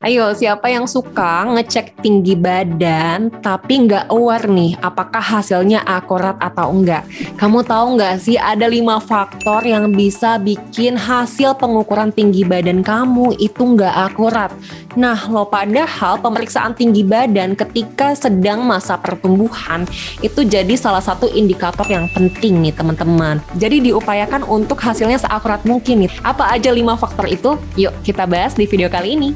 Ayo, siapa yang suka ngecek tinggi badan tapi nggak aware nih apakah hasilnya akurat atau enggak? Kamu tahu nggak sih ada 5 faktor yang bisa bikin hasil pengukuran tinggi badan kamu itu nggak akurat. Nah, padahal pemeriksaan tinggi badan ketika sedang masa pertumbuhan itu jadi salah satu indikator yang penting nih teman-teman. Jadi diupayakan untuk hasilnya seakurat mungkin nih. Apa aja 5 faktor itu? Yuk kita bahas di video kali ini.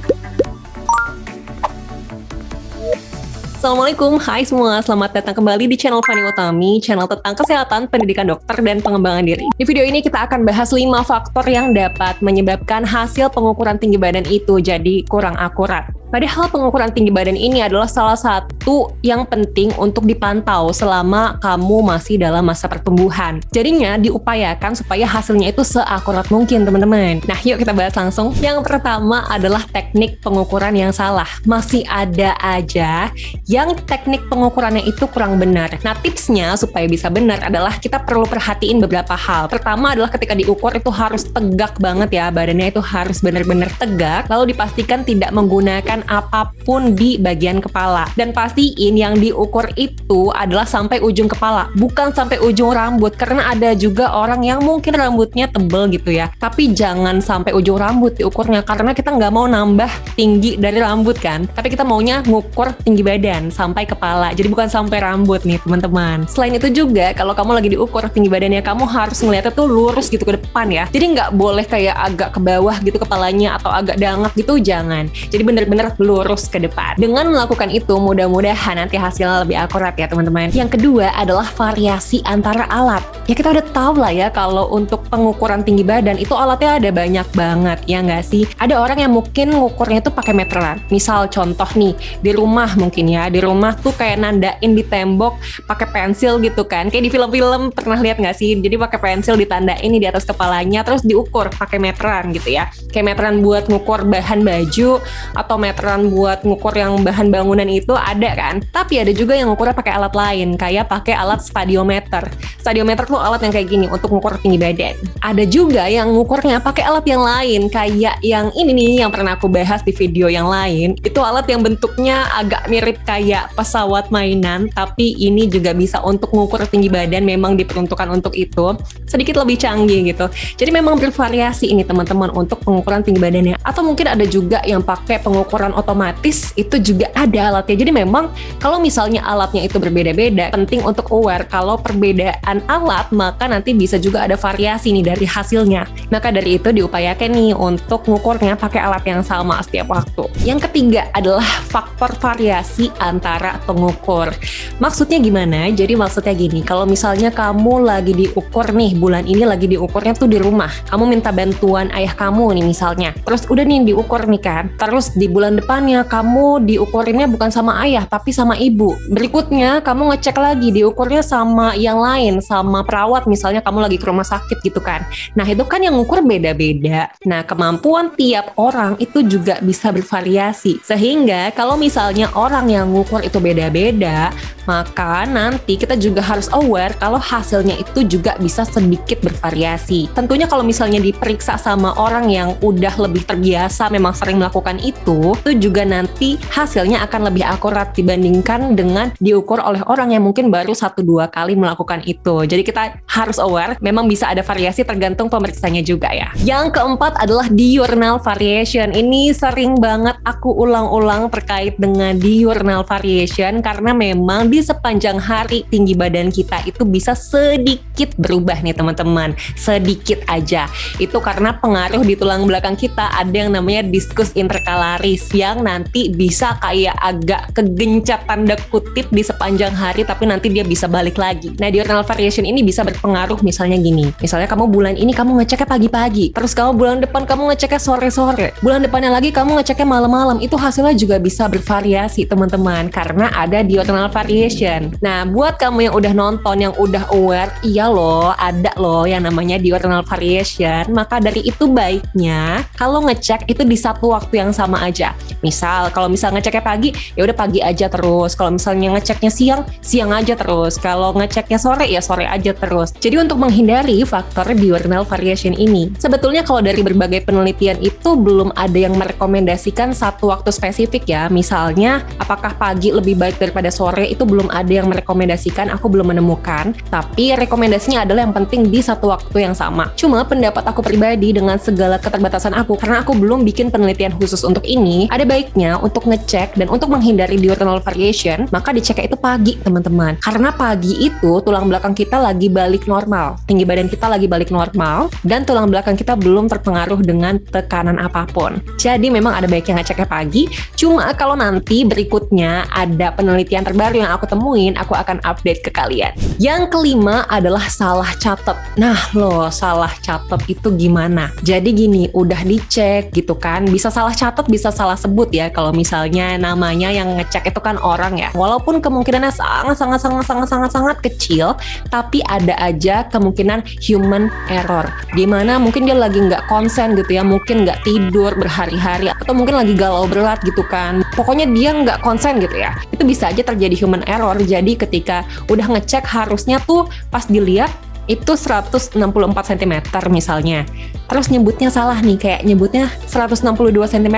Assalamualaikum, hai semua, selamat datang kembali di channel Fani Utami, channel tentang kesehatan, pendidikan dokter, dan pengembangan diri. Di video ini kita akan bahas 5 faktor yang dapat menyebabkan hasil pengukuran tinggi badan itu jadi kurang akurat. Padahal pengukuran tinggi badan ini adalah salah satu yang penting untuk dipantau selama kamu masih dalam masa pertumbuhan. Jadinya diupayakan supaya hasilnya itu seakurat mungkin teman-teman. Nah yuk kita bahas langsung. Yang pertama adalah teknik pengukuran yang salah. Masih ada aja yang teknik pengukurannya itu kurang benar. Nah tipsnya supaya bisa benar adalah kita perlu perhatiin beberapa hal. Pertama adalah ketika diukur itu harus tegak banget ya, badannya itu harus benar-benar tegak. Lalu dipastikan tidak menggunakan apapun di bagian kepala. Dan pastiin yang diukur itu adalah sampai ujung kepala, bukan sampai ujung rambut. Karena ada juga orang yang mungkin rambutnya tebel gitu ya, tapi jangan sampai ujung rambut diukurnya, karena kita nggak mau nambah tinggi dari rambut kan, tapi kita maunya ngukur tinggi badan sampai kepala, jadi bukan sampai rambut nih teman-teman. Selain itu juga kalau kamu lagi diukur tinggi badannya, kamu harus ngeliatnya tuh lurus gitu ke depan ya, jadi nggak boleh kayak agak ke bawah gitu kepalanya atau agak dangak gitu, jangan. Jadi bener-bener lurus ke depan. Dengan melakukan itu mudah-mudahan nanti hasilnya lebih akurat ya teman-teman. Yang kedua adalah variasi antara alat. Ya kita udah tahu lah ya kalau untuk pengukuran tinggi badan itu alatnya ada banyak banget ya nggak sih? Ada orang yang mungkin ngukurnya itu pakai meteran. Misal contoh nih di rumah mungkin ya, di rumah tuh kayak nandain di tembok pakai pensil gitu kan. Kayak di film-film pernah lihat nggak sih? Jadi pakai pensil ditandain nih di atas kepalanya terus diukur pakai meteran gitu ya. Kayak meteran buat ngukur bahan baju atau meteran buat ngukur yang bahan bangunan itu ada kan. Tapi ada juga yang ngukurnya pakai alat lain, kayak pakai alat stadiometer. Stadiometer tuh alat yang kayak gini untuk ngukur tinggi badan. Ada juga yang ngukurnya pakai alat yang lain, kayak yang ini nih yang pernah aku bahas di video yang lain. Itu alat yang bentuknya agak mirip kayak pesawat mainan, tapi ini juga bisa untuk ngukur tinggi badan, memang diperuntukkan untuk itu. Sedikit lebih canggih gitu. Jadi memang bervariasi ini teman-teman untuk pengukuran tinggi badannya. Atau mungkin ada juga yang pakai pengukuran otomatis, itu juga ada alatnya. Jadi memang kalau misalnya alatnya itu berbeda-beda, penting untuk aware kalau perbedaan alat, maka nanti bisa juga ada variasi nih dari hasilnya. Maka dari itu diupayakan nih untuk ngukurnya pakai alat yang sama setiap waktu. Yang ketiga adalah faktor variasi antara pengukur. Maksudnya gimana? Jadi maksudnya gini, kalau misalnya kamu lagi diukur nih, bulan ini lagi diukurnya tuh di rumah, kamu minta bantuan ayah kamu nih misalnya, terus udah nih diukur nih kan, terus di bulan depannya kamu diukurinnya bukan sama ayah tapi sama ibu. Berikutnya kamu ngecek lagi diukurnya sama yang lain, sama perawat misalnya, kamu lagi ke rumah sakit gitu kan. Nah itu kan yang ngukur beda-beda. Nah kemampuan tiap orang itu juga bisa bervariasi, sehingga kalau misalnya orang yang ngukur itu beda-beda, maka nanti kita juga harus aware kalau hasilnya itu juga bisa sedikit bervariasi. Tentunya kalau misalnya diperiksa sama orang yang udah lebih terbiasa, memang sering melakukan itu juga nanti hasilnya akan lebih akurat dibandingkan dengan diukur oleh orang yang mungkin baru 1-2 kali melakukan itu. Jadi kita harus aware, memang bisa ada variasi tergantung pemeriksanya juga ya. Yang keempat adalah diurnal variation. Ini sering banget aku ulang-ulang terkait dengan diurnal variation, karena memang di sepanjang hari tinggi badan kita itu bisa sedikit berubah nih teman-teman, sedikit aja. Itu karena pengaruh di tulang belakang kita, ada yang namanya diskus interkalaris yang nanti bisa kayak agak kegencet tanda kutip di sepanjang hari, tapi nanti dia bisa balik lagi. Nah diurnal variation ini bisa berpengaruh misalnya gini, misalnya kamu bulan ini kamu ngeceknya pagi-pagi, terus kamu bulan depan kamu ngeceknya sore-sore, bulan depannya lagi kamu ngeceknya malam-malam, itu hasilnya juga bisa bervariasi teman-teman, karena ada diurnal variation. Nah buat kamu yang udah nonton, yang udah aware, iya loh ada loh yang namanya diurnal variation, maka dari itu baiknya kalau ngecek itu di satu waktu yang sama aja. Misal kalau ngeceknya pagi, ya udah pagi aja terus. Kalau misalnya ngeceknya siang, siang aja terus. Kalau ngeceknya sore, ya sore aja terus. Jadi untuk menghindari faktor diurnal variation ini, sebetulnya kalau dari berbagai penelitian itu belum ada yang merekomendasikan satu waktu spesifik ya. Misalnya, apakah pagi lebih baik daripada sore, itu belum ada yang merekomendasikan, aku belum menemukan. Tapi rekomendasinya adalah yang penting di satu waktu yang sama. Cuma pendapat aku pribadi dengan segala keterbatasan aku, karena aku belum bikin penelitian khusus untuk ini, ada baiknya untuk ngecek dan untuk menghindari diurnal variation, maka diceknya itu pagi teman-teman. Karena pagi itu tulang belakang kita lagi balik normal, tinggi badan kita lagi balik normal, dan tulang belakang kita belum terpengaruh dengan tekanan apapun. Jadi memang ada baiknya ngeceknya pagi. Cuma kalau nanti berikutnya ada penelitian terbaru yang aku temuin, aku akan update ke kalian. Yang kelima adalah salah catat. Nah loh, salah catat itu gimana? Jadi gini, udah dicek gitu kan, bisa salah catat, bisa salah sebut ya. Kalau misalnya namanya yang ngecek itu kan orang ya. Walaupun kemungkinannya sangat kecil, tapi ada aja kemungkinan human error. Dimana mungkin dia lagi nggak konsen gitu ya, mungkin nggak tidur berhari-hari, atau mungkin lagi galau berat gitu kan. Pokoknya dia nggak konsen gitu ya. Itu bisa aja terjadi human error. Jadi ketika udah ngecek harusnya tuh pas dilihat itu 164 cm misalnya. Terus nyebutnya salah nih, kayak nyebutnya 162 cm.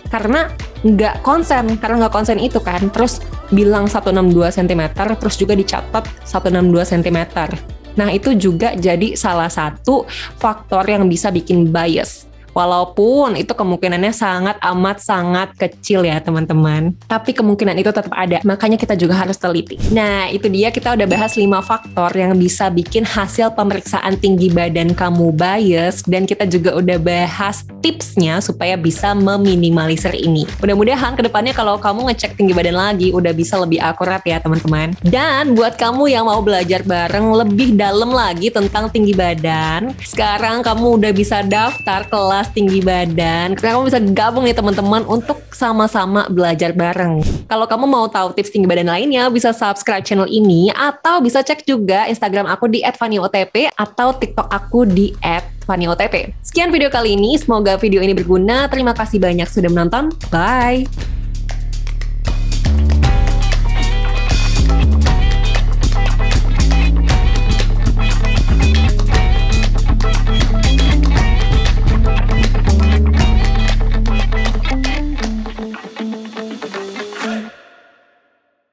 Karena nggak konsen itu kan. Terus bilang 162 cm, terus juga dicatat 162 cm. Nah itu juga jadi salah satu faktor yang bisa bikin bias. Walaupun itu kemungkinannya sangat kecil ya teman-teman. Tapi kemungkinan itu tetap ada, makanya kita juga harus teliti. Nah itu dia, kita udah bahas 5 faktor yang bisa bikin hasil pemeriksaan tinggi badan kamu bias. Dan kita juga udah bahas tipsnya supaya bisa meminimalisir ini. Mudah-mudahan kedepannya kalau kamu ngecek tinggi badan lagi, udah bisa lebih akurat ya teman-teman. Dan buat kamu yang mau belajar bareng lebih dalam lagi tentang tinggi badan, sekarang kamu udah bisa daftar kelas tinggi badan. Kamu bisa gabung nih teman-teman untuk sama-sama belajar bareng. Kalau kamu mau tahu tips tinggi badan lainnya, bisa subscribe channel ini atau bisa cek juga Instagram aku di @fannyotp atau TikTok aku di @fannyotp. Sekian video kali ini, semoga video ini berguna. Terima kasih banyak sudah menonton. Bye.